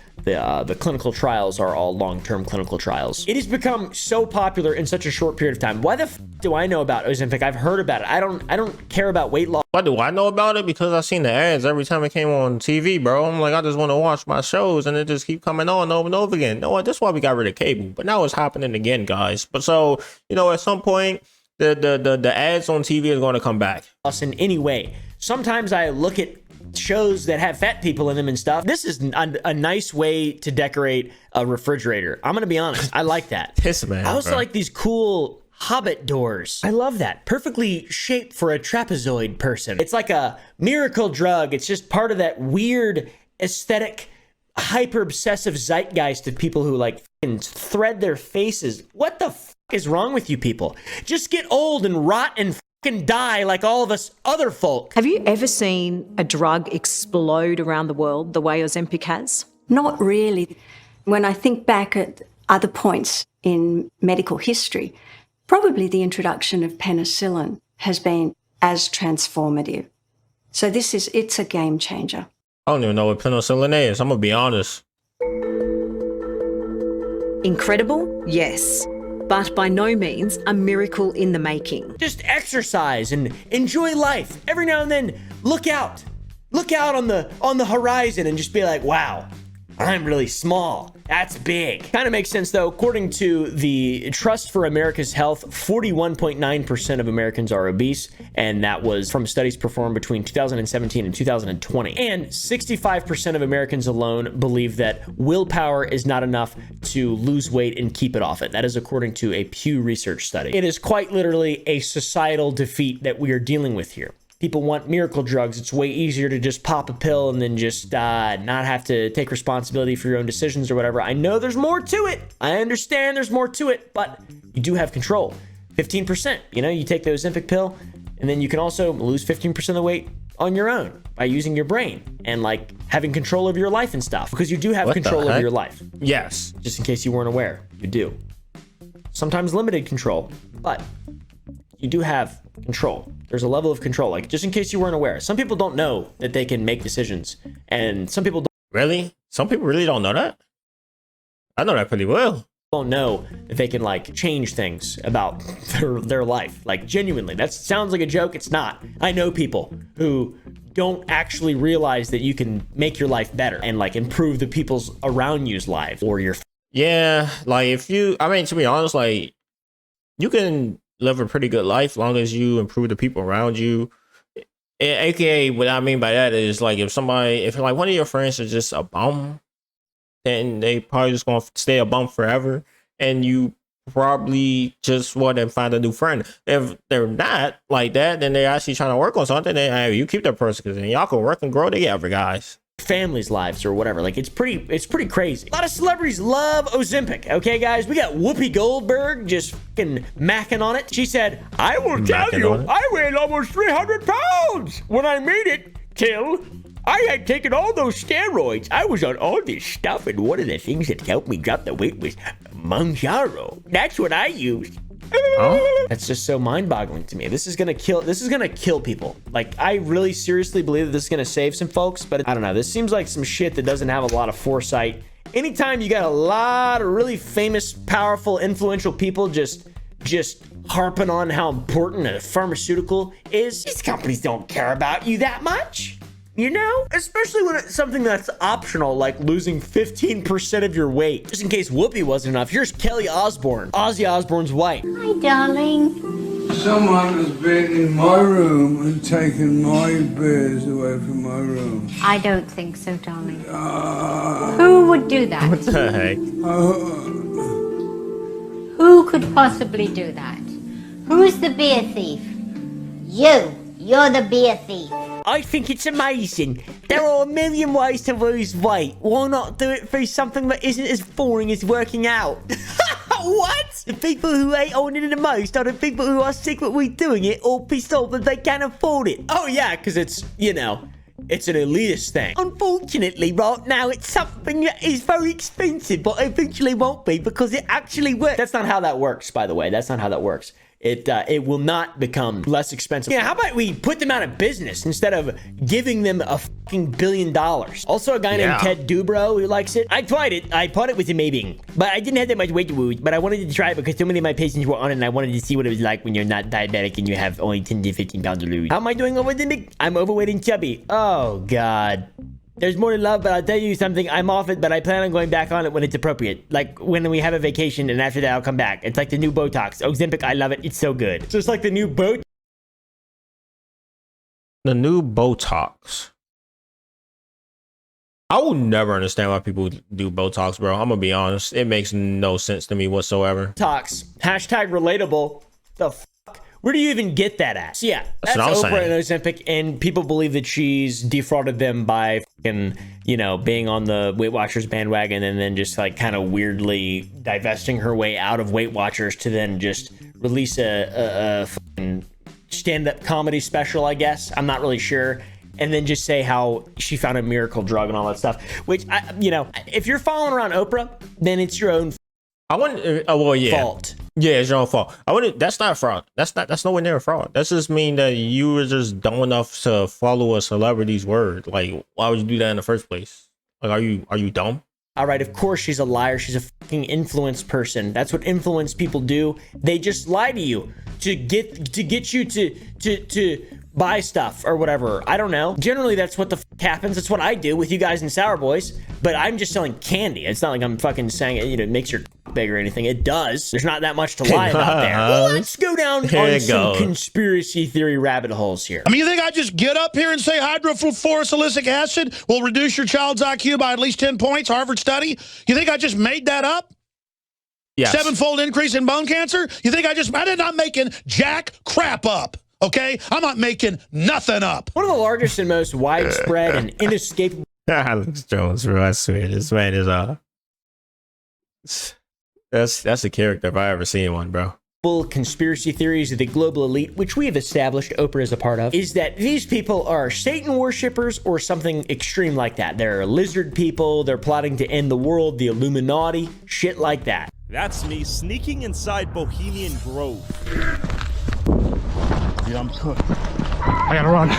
clinical trials are all long-term clinical trials. It has become so popular in such a short period of time. Why the f do I know about Ozempic? I've heard about it. I don't care about weight loss.
Why do I know about it? Because I've seen the ads every time it came on TV, bro. I'm like, I just want to watch my shows, and it just keep coming on over and over again. You know what? That's why we got rid of cable. But now it's happening again, guys. But so, at some point, the ads on TV is going to come back.
In any way. Sometimes I look at shows that have fat people in them and stuff. This is a nice way to decorate a refrigerator. I'm gonna be honest. I like that.
Man,
I also like these cool Hobbit doors. I love that. Perfectly shaped for a trapezoid person. It's like a miracle drug. It's just part of that weird aesthetic, hyper-obsessive zeitgeist of people who fucking thread their faces. What the f is wrong with you people? Just get old and rot and fucking die like all of us other folk.
Have you ever seen a drug explode around the world the way Ozempic has?
Not really. When I think back at other points in medical history, probably the introduction of penicillin has been as transformative. So it's a game changer.
I don't even know what penicillin is. I'm going to be honest.
Incredible? Yes. But by no means a miracle in the making.
Just exercise and enjoy life. Every now and then, look out. Look out on the horizon and just be like, wow, I'm really small. That's big. Kind of makes sense though. According to the Trust for America's Health, 41.9% of Americans are obese, and that was from studies performed between 2017 and 2020. And 65% of Americans alone believe that willpower is not enough to lose weight and keep it off it. That is according to a Pew Research study. It is quite literally a societal defeat that we are dealing with here. People want miracle drugs. It's way easier to just pop a pill and then just not have to take responsibility for your own decisions or whatever. I know there's more to it. I understand there's more to it, but you do have control. 15%, you take the Ozempic pill and then you can also lose 15% of the weight on your own by using your brain and like having control over your life and stuff, because you do have control over your life.
Yes.
Just in case you weren't aware, you do. Sometimes limited control, but you do have control. There's a level of control, like just in case you weren't aware. Some people don't know that they can make decisions, and some people don't.
Really? Some people really don't know that? I know that pretty well.
Don't know that they can like change things about their life. Like genuinely, that sounds like a joke. It's not. I know people who don't actually realize that you can make your life better and like improve the people's around you's lives or your.
Yeah, like to be honest, like you can live a pretty good life long as you improve the people around you. AKA, what I mean by that is like if like one of your friends is just a bum, then they probably just gonna stay a bum forever, and you probably just want to find a new friend. If they're not like that, then they're actually trying to work on something, then hey, you keep that person, because then y'all can work and grow together, guys.
Families' lives or whatever. Like it's pretty crazy. A lot of celebrities love Ozempic. Okay, guys, we got Whoopi Goldberg just fucking macking on it. She said, "I will tell you, I weighed almost 300 pounds when I made it till I had taken all those steroids. I was on all this stuff, and one of the things that helped me drop the weight was Manjaro. That's what I used."
Oh.
That's just so mind-boggling to me. This is gonna kill people. Like, I really seriously believe that this is gonna save some folks, but I don't know. This seems like some shit that doesn't have a lot of foresight. Anytime you got a lot of really famous, powerful, influential people just harping on how important a pharmaceutical is, these companies don't care about you that much. Especially when it's something that's optional, like losing 15% of your weight. Just in case Whoopi wasn't enough, here's Kelly Osbourne, Ozzy Osbourne's wife.
Hi, darling.
Someone has been in my room and taken my beers away from my room.
I don't think so, darling. Who would do that?
What the heck?
Who could possibly do that? Who's the beer thief? You're the beer thief.
I think it's amazing. There are a million ways to lose weight. Why not do it through something that isn't as boring as working out? What? The people who hate on it the most are the people who are secretly doing it or pissed off that they can't afford it. Oh yeah, because it's, it's an elitist thing. Unfortunately, right now, it's something that is very expensive, but eventually won't be because it actually works. That's not how that works, by the way. That's not how that works. It will not become less expensive. Yeah, how about we put them out of business instead of giving them a fucking $1 billion? Also, a guy named Ted Dubrow who likes it. I tried it. I bought it with amazing, but I didn't have that much weight to lose. But I wanted to try it because so many of my patients were on it, and I wanted to see what it was like when you're not diabetic and you have only 10 to 15 pounds to lose. How am I doing over the I'm overweight and chubby. Oh, God. There's more to love, but I'll tell you something. I'm off it, but I plan on going back on it when it's appropriate. Like when we have a vacation, and after that, I'll come back. It's like the new Botox. Ozempic, I love it. It's so good. Just like the new Botox.
The new Botox. I will never understand why people do Botox, bro. I'm gonna be honest. It makes no sense to me whatsoever.
Botox. Hashtag relatable. The fuck? Where do you even get that at? So yeah, that's Oprah and Ozempic, and people believe that she's defrauded them by fucking, being on the Weight Watchers bandwagon and then just like kind of weirdly divesting her way out of Weight Watchers to then just release a fucking stand-up comedy special, I guess. I'm not really sure. and then just say how she found a miracle drug and all that stuff. Which, you know, if you're following around Oprah, then it's your own fault.
Yeah, it's your own fault. I wouldn't. That's not fraud. That's nowhere near a fraud. That's just mean that you were just dumb enough to follow a celebrity's word. Like, why would you do that in the first place? Like, are you dumb?
All right, of course she's a liar. She's a fucking influence person. That's what influence people do. They just lie to you to get you to buy stuff or whatever. I don't know. Generally, that's what the fuck happens. That's what I do with you guys in Sour Boys. But I'm just selling candy. It's not like I'm fucking saying it, you know, it makes your big or anything. It does. There's not that much to lie about there. Well, let's go down on some conspiracy theory rabbit holes here.
I mean, you think I just get up here and say hydrofluorosilicic acid will reduce your child's IQ by at least 10 points? Harvard study. You think I just made that up?
Yes.
7-fold increase in bone cancer? You think I did not making jack crap up. Okay? I'm not making nothing up.
One of the largest and most widespread and inescapable.
Alex Jones, bro. I swear, this man is that's a character if I ever seen one, bro.
Conspiracy theories of the global elite, which we have established Oprah is a part of, is that these people are Satan worshippers or something extreme like that. They're lizard people, they're plotting to end the world, the Illuminati, shit like that.
That's me sneaking inside Bohemian Grove.
Yeah, I'm cooked. I gotta run.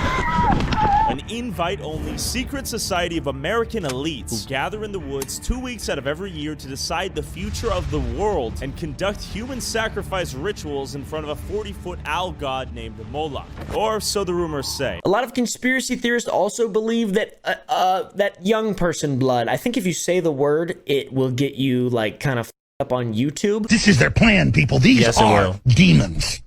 An invite-only secret society of American elites who gather in the woods 2 weeks out of every year to decide the future of the world and conduct human sacrifice rituals in front of a 40-foot owl god named Moloch. Or so the rumors say.
A lot of conspiracy theorists also believe that that young person blood, I think if you say the word, it will get you like kind of up on YouTube.
This is their plan, people. These are demons.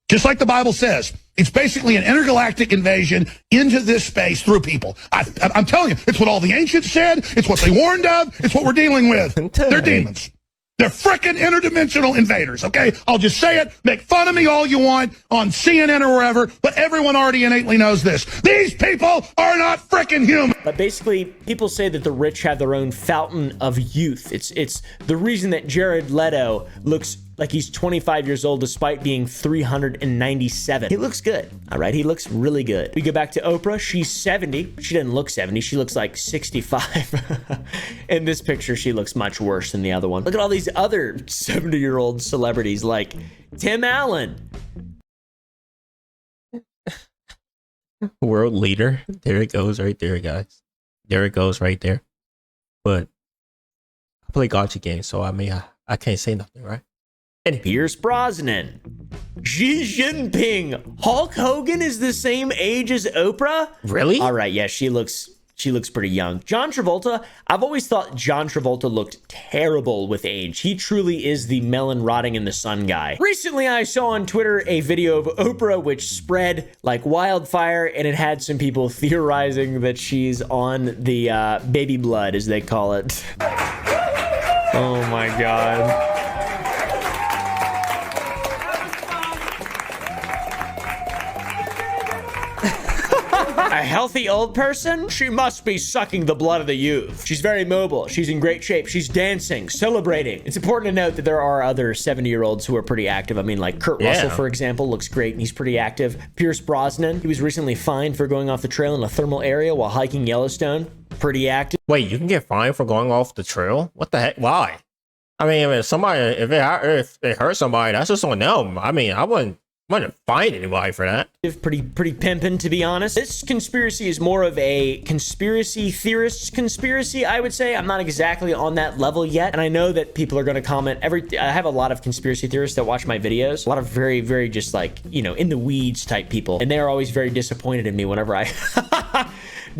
Just like the Bible says, it's basically an intergalactic invasion into this space through people. I'm telling you, it's what all the ancients said. It's what they warned of. It's what we're dealing with. They're demons. They're frickin' interdimensional invaders, okay? I'll just say it. Make fun of me all you want on CNN or wherever, but everyone already innately knows this. These people are not frickin' human.
But basically, people say that the rich have their own fountain of youth. It's the reason that Jared Leto looks like he's 25 years old despite being 397. He looks good, all right? He looks really good. We go back to Oprah. She's 70. She doesn't look 70. She looks like 65. In this picture, she looks much worse than the other one. Look at all these other 70-year-old celebrities like Tim Allen.
World leader. There it goes right there, guys. There it goes right there. But I play gotcha games, so I mean, I can't say nothing, right?
And Pierce Brosnan, Xi Jinping, Hulk Hogan is the same age as Oprah.
Really?
All right, yeah, she looks pretty young. John Travolta, I've always thought John Travolta looked terrible with age. He truly is the melon rotting in the sun guy. Recently, I saw on Twitter a video of Oprah which spread like wildfire, and it had some people theorizing that she's on the baby blood, as they call it. Oh my God. A healthy old person? She must be sucking the blood of the youth. She's very mobile. She's in great shape. She's dancing, celebrating. It's important to note that there are other 70-year-olds who are pretty active. I mean, like Kurt Russell, for example, looks great and he's pretty active. Pierce Brosnan, he was recently fined for going off the trail in a thermal area while hiking Yellowstone. Pretty active.
Wait, you can get fined for going off the trail? What the heck? Why? I mean, if it hurt somebody, that's just on them. I mean, I wouldn't find anybody for that.
Pretty pimpin', to be honest. This conspiracy is more of a conspiracy theorist's conspiracy, I would say. I'm not exactly on that level yet, and I know that people are going to comment. I have a lot of conspiracy theorists that watch my videos. A lot of very, very just like, you know, in the weeds type people, and they are always very disappointed in me whenever I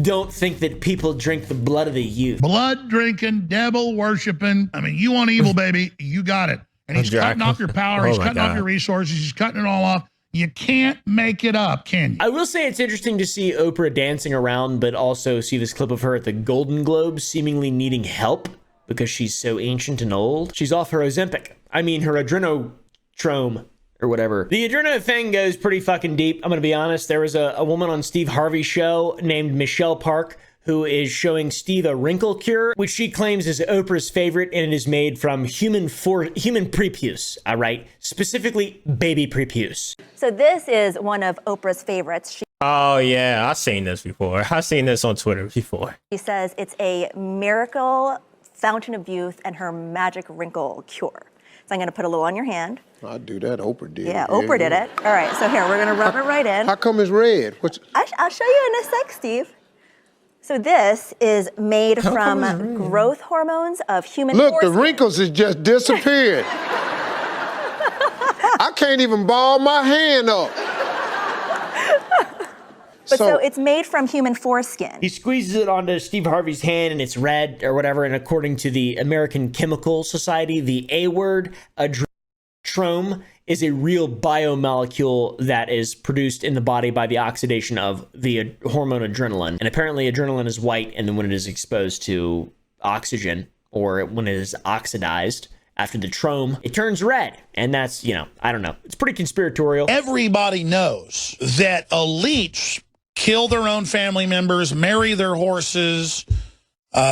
don't think that people drink the blood of the youth.
Blood drinking, devil worshiping. I mean, you want evil, baby, you got it. And he's cutting off your power. He's cutting off your resources. He's cutting it all off. You can't make it up, can you?
I will say it's interesting to see Oprah dancing around, but also see this clip of her at the Golden Globes seemingly needing help because she's so ancient and old. She's off her Ozempic. I mean, her adrenotrome or whatever. The adreno thing goes pretty fucking deep. I'm going to be honest. There was a woman on Steve Harvey's show named Michelle Park who is showing Steve a wrinkle cure, which she claims is Oprah's favorite, and it is made from human prepuce, all right? Specifically, baby prepuce.
So this is one of Oprah's favorites.
Oh yeah, I've seen this before. I've seen this on Twitter before.
He says it's a miracle fountain of youth and her magic wrinkle cure. So I'm going to put a little on your hand.
I'd do that. Oprah did.
Yeah, Oprah did it. All right, so here, we're going to rub it right in.
How come it's red?
I'll show you in a sec, Steve. So this is made from growth hormones of human
Look,
foreskin.
the wrinkles has just disappeared. I can't even ball my hand up.
But so it's made from human foreskin.
He squeezes it onto Steve Harvey's hand and it's red or whatever. And according to the American Chemical Society, the A word, adrenochrome, is a real biomolecule that is produced in the body by the oxidation of the hormone adrenaline. And apparently adrenaline is white, and then when it is exposed to oxygen or when it is oxidized after the trome, it turns red. And that's, you know, I don't know. It's pretty conspiratorial.
Everybody knows that elites kill their own family members, marry their horses,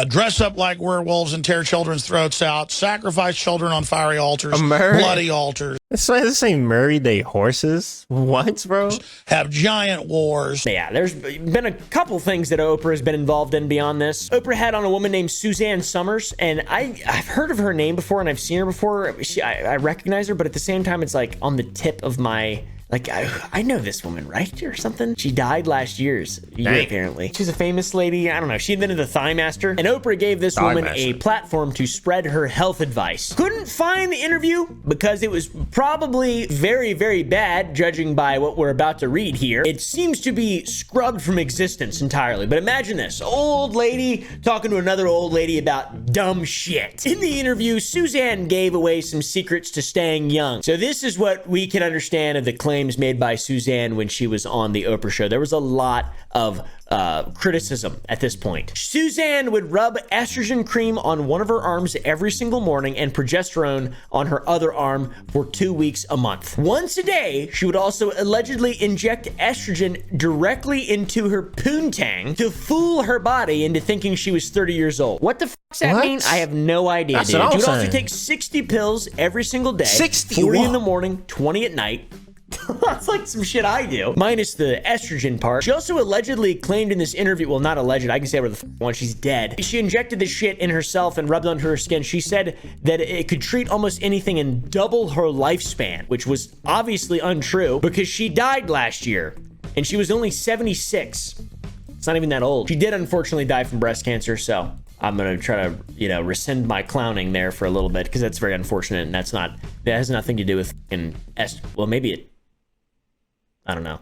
dress up like werewolves and tear children's throats out, sacrifice children on fiery altars, bloody altars.
So this ain't marry they horses? What, bro?
Have giant wars.
Yeah, there's been a couple things that Oprah has been involved in beyond this. Oprah had on a woman named Suzanne Summers, and I've heard of her name before and I've seen her before. I recognize her, but at the same time, it's like on the tip of my... Like, I know this woman, right? Or something. She died last year, apparently. She's a famous lady. I don't know. She invented the Thigh Master. And Oprah gave this woman a platform to spread her health advice. Couldn't find the interview because it was probably very, very bad, judging by what we're about to read here. It seems to be scrubbed from existence entirely. But imagine this. Old lady talking to another old lady about dumb shit. In the interview, Suzanne gave away some secrets to staying young. So this is what we can understand of the claims made by Suzanne when she was on the Oprah show. There was a lot of criticism at this point. Suzanne would rub estrogen cream on one of her arms every single morning and progesterone on her other arm for 2 weeks a month. Once a day, she would also allegedly inject estrogen directly into her poontang to fool her body into thinking she was 30 years old. What the f does that mean? I have no idea,
That's
dude.
what I'm
She would also
saying.
take 60 pills every single day.
60?
40 in
Whoa.
the morning, 20 at night. That's like some shit I do. Minus the estrogen part. She also allegedly claimed in this interview, well, not alleged, I can say whatever the f*** I want, she's dead. She injected this shit in herself and rubbed it onto her skin. She said that it could treat almost anything and double her lifespan, which was obviously untrue because she died last year and she was only 76. It's not even that old. She did unfortunately die from breast cancer, so I'm gonna try to, you know, rescind my clowning there for a little bit because that's very unfortunate and that has nothing to do with well, maybe it, I don't know.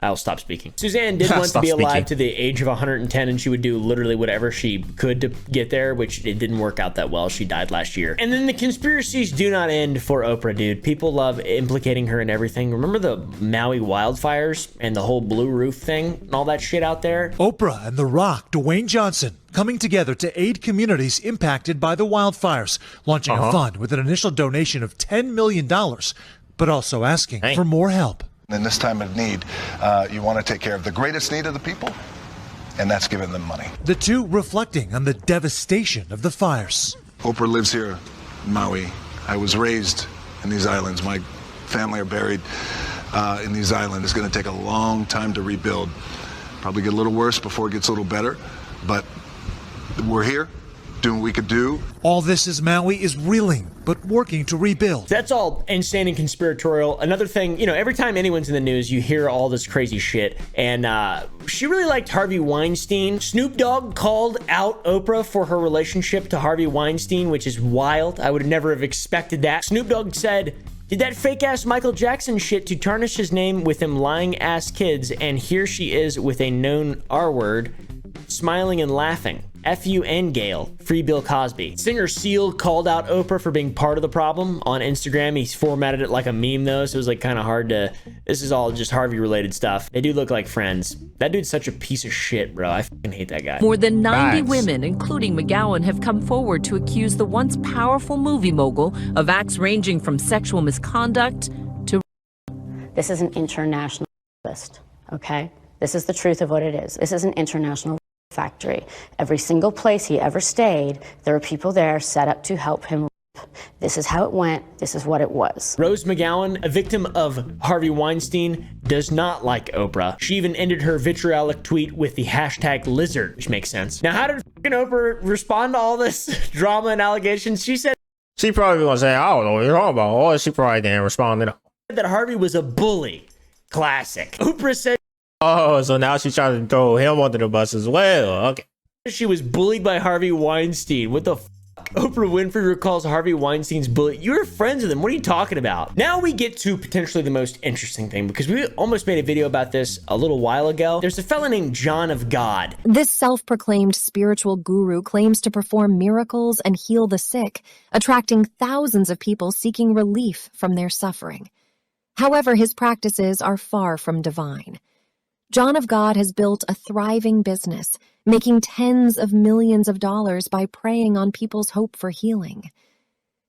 I'll stop speaking. Suzanne did want to be alive to the age of 110, and she would do literally whatever she could to get there, which it didn't work out that well. She died last year. And then the conspiracies do not end for Oprah, dude. People love implicating her in everything. Remember the Maui wildfires and the whole blue roof thing and all that shit out there?
Oprah and The Rock, Dwayne Johnson, coming together to aid communities impacted by the wildfires, launching a fund with an initial donation of $10 million, but also asking for more help.
In this time of need, you want to take care of the greatest need of the people, and that's giving them money.
The two reflecting on the devastation of the fires.
Oprah lives here in Maui. I was raised in these islands. My family are buried in these islands. It's going to take a long time to rebuild. Probably get a little worse before it gets a little better, but we're here, doing what we could do.
All this as Maui is reeling, but working to rebuild.
That's all insane and conspiratorial. Another thing, you know, every time anyone's in the news, you hear all this crazy shit. And she really liked Harvey Weinstein. Snoop Dogg called out Oprah for her relationship to Harvey Weinstein, which is wild. I would never have expected that. Snoop Dogg said, did that fake ass Michael Jackson shit to tarnish his name with him lying ass kids. And here she is with a known R word, smiling and laughing. F you and Gail. Free Bill Cosby. Singer Seal called out Oprah for being part of the problem on Instagram. He's formatted it like a meme though, so it was like kind of hard to... This is all just Harvey related stuff. They do look like friends. That dude's such a piece of shit, bro. I fucking hate that guy.
More than 90 women, including McGowan, have come forward to accuse the once powerful movie mogul of acts ranging from sexual misconduct to...
This is an international list, okay? This is the truth of what it is. This is an international factory. Every single place he ever stayed, there were people there set up to help him. This is how it went. This is what it was.
Rose McGowan, a victim of Harvey Weinstein, does not like Oprah. She even ended her vitriolic tweet with the hashtag lizard, which makes sense. Now, how did Oprah respond to all this drama and allegations? She said
she probably gonna say, I don't know what you're talking about. Or she probably didn't respond at all.
That Harvey was a bully. Classic. Oprah said,
oh, so now she's trying to throw him under the bus as well. Okay.
She was bullied by Harvey Weinstein. What the f? Oprah Winfrey recalls Harvey Weinstein's bully. You were friends with him. What are you talking about? Now we get to potentially the most interesting thing, because we almost made a video about this a little while ago. There's a fella named John of God.
This self-proclaimed spiritual guru claims to perform miracles and heal the sick, attracting thousands of people seeking relief from their suffering. However, his practices are far from divine. John of God has built a thriving business, making tens of millions of dollars by preying on people's hope for healing.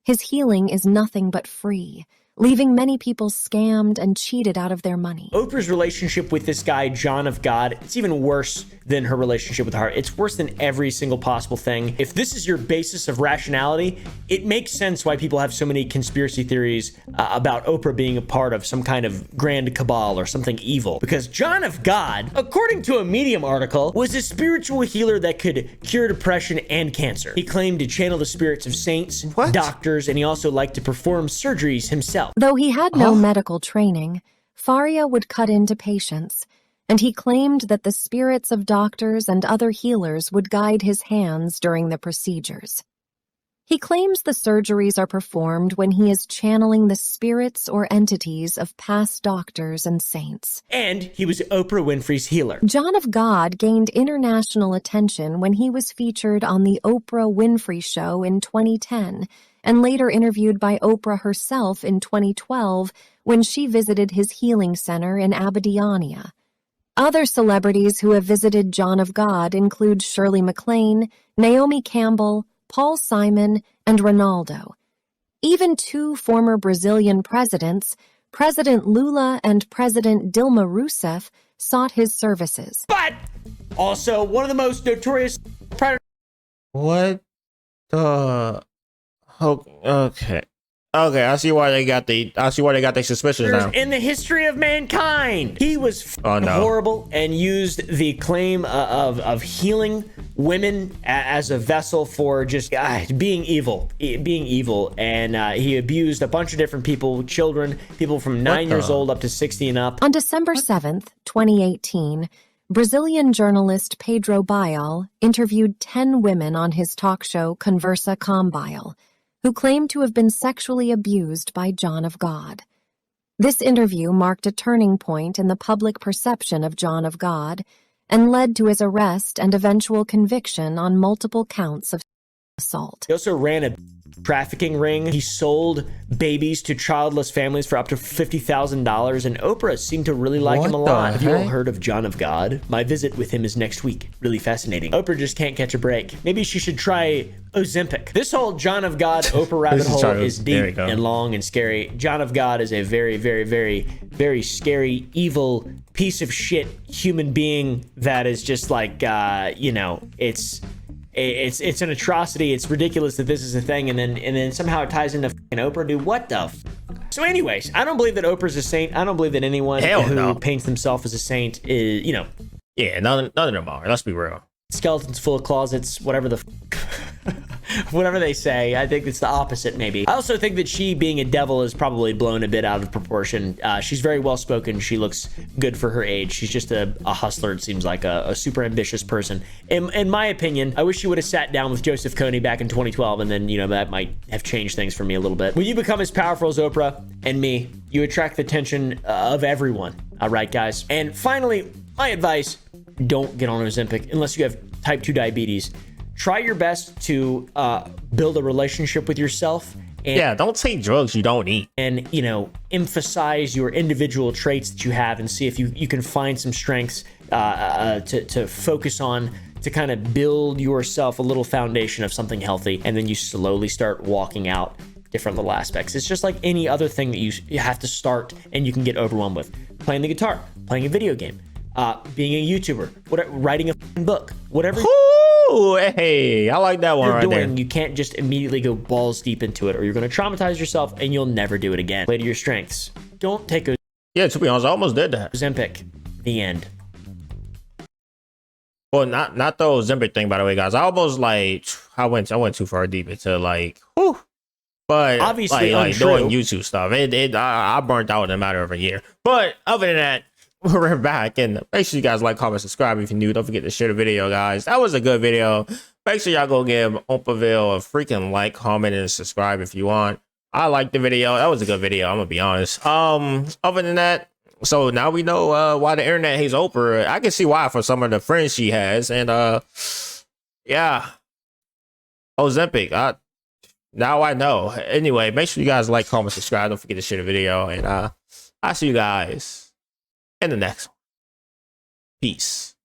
His healing is nothing but free, leaving many people scammed and cheated out of their money.
Oprah's relationship with this guy, John of God, it's even worse than her relationship with Hart. It's worse than every single possible thing. If this is your basis of rationality, it makes sense why people have so many conspiracy theories about Oprah being a part of some kind of grand cabal or something evil. Because John of God, according to a Medium article, was a spiritual healer that could cure depression and cancer. He claimed to channel the spirits of saints, doctors, and he also liked to perform surgeries himself.
Though he had no medical training, Faria would cut into patients, and he claimed that the spirits of doctors and other healers would guide his hands during the procedures. He claims the surgeries are performed when he is channeling the spirits or entities of past doctors and saints.
And he was Oprah Winfrey's healer.
John of God gained international attention when he was featured on the Oprah Winfrey Show in 2010, and later interviewed by Oprah herself in 2012 when she visited his healing center in Abadiania. Other celebrities who have visited John of God include Shirley MacLaine, Naomi Campbell, Paul Simon, and Ronaldo. Even two former Brazilian presidents, President Lula and President Dilma Rousseff, sought his services.
But also one of the most notorious predators.
What the? Okay. Okay, I see why they got their suspicions now.
In the history of mankind. He was horrible and used the claim of healing women as a vessel for just being evil. And he abused a bunch of different people, children, people from 9 years old up to 60 and up.
On December 7th, 2018, Brazilian journalist Pedro Bial interviewed 10 women on his talk show Conversa com Bial, who claimed to have been sexually abused by John of God. This interview marked a turning point in the public perception of John of God and led to his arrest and eventual conviction on multiple counts of assault.
He also ran a trafficking ring. He sold babies to childless families for up to $50,000, and Oprah seemed to really like him a lot. Have you all heard of John of God? My visit with him is next week. Really fascinating. Oprah just can't catch a break. Maybe she should try Ozempic. This whole John of God Oprah rabbit hole is deep and long and scary. John of God is a very, very, very, very scary, evil piece of shit human being that is just like, it's an atrocity. It's ridiculous that this is a thing, and then somehow it ties into fucking Oprah. Dude, what the f? So anyways, I don't believe that Oprah's a saint. I don't believe that anyone who paints themselves as a saint is,
Yeah, none of them are. Let's be real.
Skeletons full of closets, whatever the whatever they say. I think it's the opposite, maybe. I also think that she, being a devil, is probably blown a bit out of proportion. She's very well spoken. She looks good for her age. She's just a hustler. It seems like a super ambitious person. In my opinion, I wish she would have sat down with Joseph Kony back in 2012, and then that might have changed things for me a little bit. When you become as powerful as Oprah and me, you attract the attention of everyone. All right, guys. And finally, my advice: don't get on Ozempic unless you have type 2 diabetes. Try your best to build a relationship with yourself. And,
don't take drugs you don't eat.
And, emphasize your individual traits that you have and see if you can find some strengths to focus on to kind of build yourself a little foundation of something healthy. And then you slowly start walking out different little aspects. It's just like any other thing that you have to start and you can get overwhelmed with. Playing the guitar, playing a video game, being a YouTuber, writing a book, whatever.
Ooh, hey, I like that one
you're
right
doing,
there.
you can't just immediately go balls deep into it, or you're going to traumatize yourself and you'll never do it again. Play to your strengths. Don't take a
Yeah, to be honest, I almost did that.
Ozempic. The end.
Well, not the Ozempic thing, by the way, guys. I almost like I went too far deep into like, whew. But
Obviously
like
untrue.
doing YouTube stuff, I burnt out in a matter of a year. But other than that, we're back, and make sure you guys like, comment, subscribe if you're new. Don't forget to share the video, guys. That was a good video. Make sure y'all go give Oprahville a freaking like, comment, and subscribe if you want. I liked the video. That was a good video. I'm gonna be honest. Other than that, so now we know why the internet hates Oprah. I can see why for some of the friends she has, and yeah, Ozempic. Now I know. Anyway, make sure you guys like, comment, subscribe. Don't forget to share the video, and I'll see you guys in the next one. Peace.